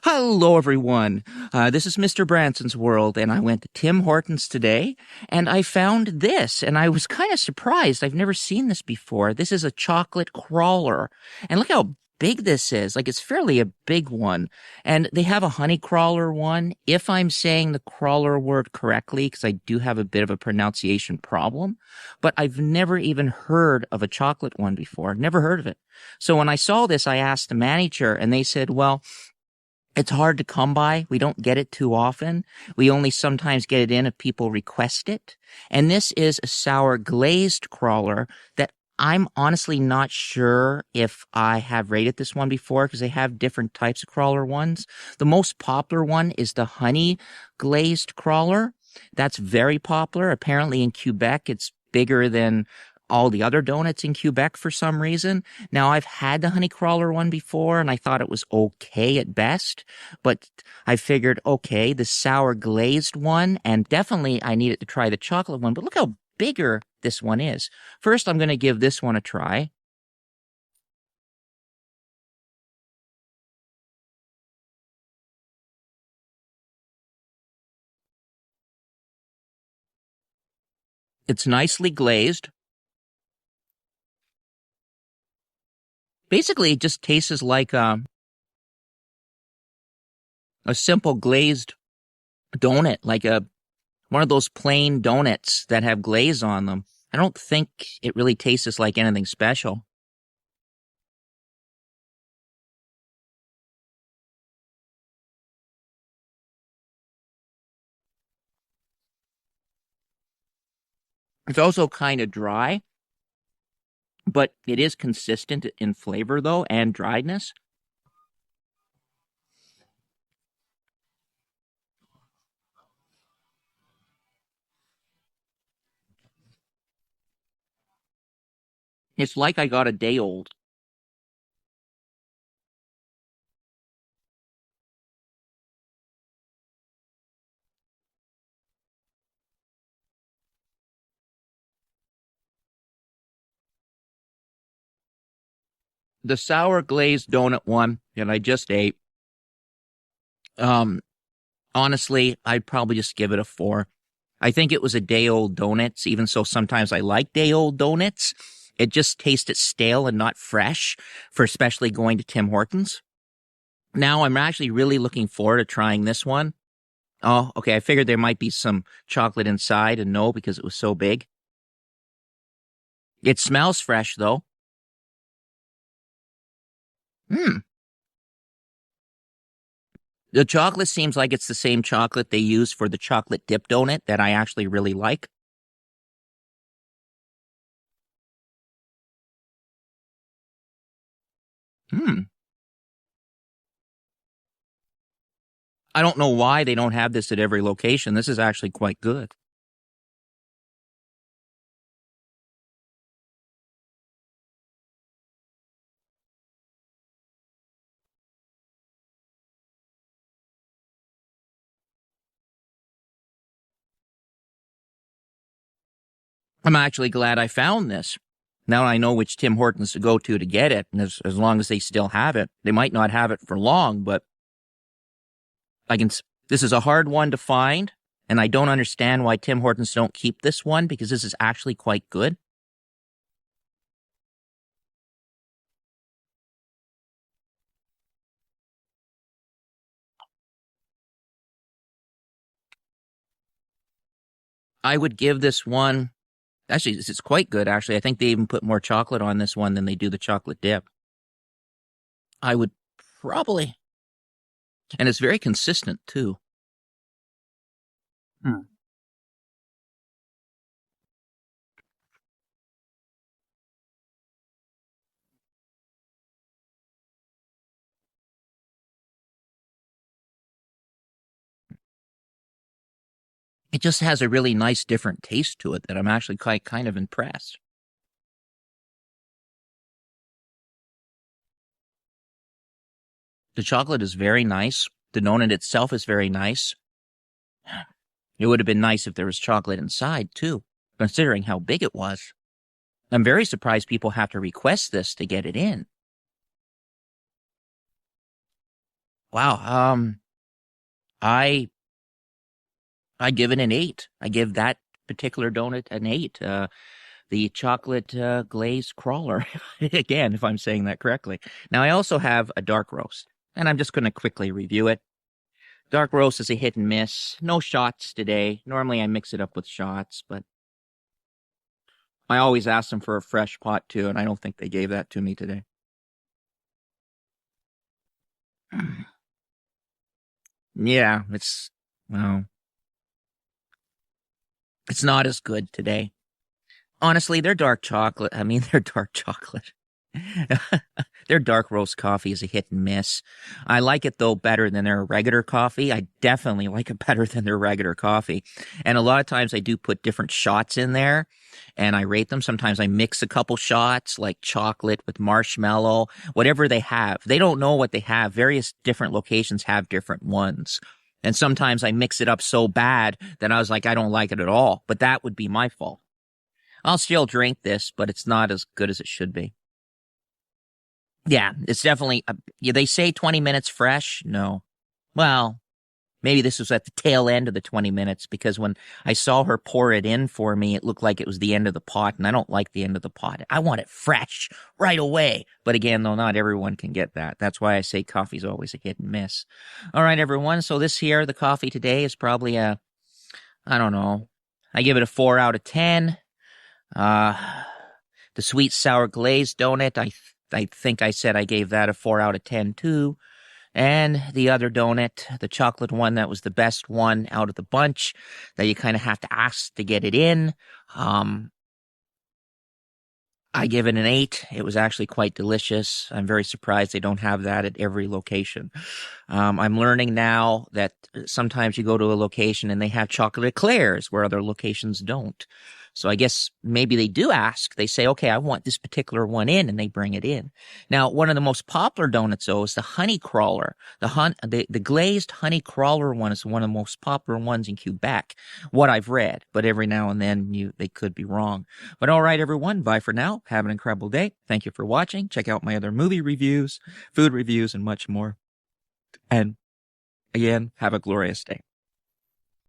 Hello, everyone. This is Mr. Branson's World, and I went to Tim Hortons today, and I found this, and I was kind of surprised. I've never seen this before. This is a chocolate crawler, and look how big this is. Like, it's fairly a big one. And they have a honey crawler one. If I'm saying the crawler word correctly, because I do have a bit of a pronunciation problem, but I've never even heard of a chocolate one before. Never heard of it. So when I saw this, I asked the manager, and they said, well, it's hard to come by. We don't get it too often. We only sometimes get it in if people request it. And this is a sour glazed crawler that I'm honestly not sure if I have rated this one before because they have different types of crawler ones. The most popular one is the honey glazed crawler. That's very popular. Apparently in Quebec, it's bigger than all the other donuts in Quebec for some reason. Now, I've had the honey crawler one before, and I thought it was okay at best, but I figured, okay, the sour glazed one, and definitely I needed to try the chocolate one, but look how bigger this one is. First, I'm going to give this one a try. It's nicely glazed. Basically, it just tastes like a simple glazed donut, like one of those plain donuts that have glaze on them. I don't think it really tastes like anything special. It's also kind of dry, but it is consistent in flavor, though, and dryness. It's like I got a day old. The sour glazed donut one that I just ate, um, honestly, I'd probably just give it a 4. I think it was a day old donuts, even so sometimes I like day old donuts. It just tasted stale and not fresh for especially going to Tim Hortons. Now I'm actually really looking forward to trying this one. Oh, okay. I figured there might be some chocolate inside, and no, because it was so big. It smells fresh, though. Hmm. The chocolate seems like it's the same chocolate they use for the chocolate dip donut that I actually really like. Hmm. I don't know why they don't have this at every location. This is actually quite good. I'm actually glad I found this. Now I know which Tim Hortons to go to get it, and as long as they still have it. They might not have it for long, but I can. This is a hard one to find, and I don't understand why Tim Hortons don't keep this one because this is actually quite good. I would give this one. Actually, this is quite good. Actually, I think they even put more chocolate on this one than they do the chocolate dip. I would probably, and it's very consistent too. Hmm. It just has a really nice different taste to it that I'm actually quite kind of impressed. The chocolate is very nice. The donut itself is very nice. It would have been nice if there was chocolate inside too, considering how big it was. I'm very surprised people have to request this to get it in. Wow. I I give it an 8. I give that particular donut an 8. The chocolate glazed crawler. Again, if I'm saying that correctly. Now, I also have a dark roast, and I'm just going to quickly review it. Dark roast is a hit and miss. No shots today. Normally, I mix it up with shots, but I always ask them for a fresh pot too, and I don't think they gave that to me today. Yeah, well, it's not as good today. Honestly, their dark chocolate. I mean, their dark chocolate. Their dark roast coffee is a hit and miss. I like it though better than their regular coffee. I definitely like it better than their regular coffee. And a lot of times I do put different shots in there and I rate them. Sometimes I mix a couple shots like chocolate with marshmallow, whatever they have. They don't know what they have. Various different locations have different ones. And sometimes I mix it up so bad that I was like, I don't like it at all. But that would be my fault. I'll still drink this, but it's not as good as it should be. Yeah, it's definitely, yeah, they say 20 minutes fresh. No. Well, maybe this was at the tail end of the 20 minutes because when I saw her pour it in for me, it looked like it was the end of the pot, and I don't like the end of the pot. I want it fresh right away. But again, though, not everyone can get that. That's why I say coffee's always a hit and miss. All right, everyone. So this here, the coffee today is probably I don't know. I give it a 4 out of 10. The sweet sour glazed donut, I think I said I gave that a 4 out of 10 too. And the other donut, the chocolate one, that was the best one out of the bunch that you kind of have to ask to get it in. I give it an 8. It was actually quite delicious. I'm very surprised they don't have that at every location. I'm learning now that sometimes you go to a location and they have chocolate eclairs where other locations don't. So I guess maybe they do ask. They say, okay, I want this particular one in, and they bring it in. Now, one of the most popular donuts, though, is the honey crawler. The glazed honey crawler one is one of the most popular ones in Quebec, what I've read. But every now and then they could be wrong. But all right, everyone, bye for now. Have an incredible day. Thank you for watching. Check out my other movie reviews, food reviews, and much more. And again, have a glorious day.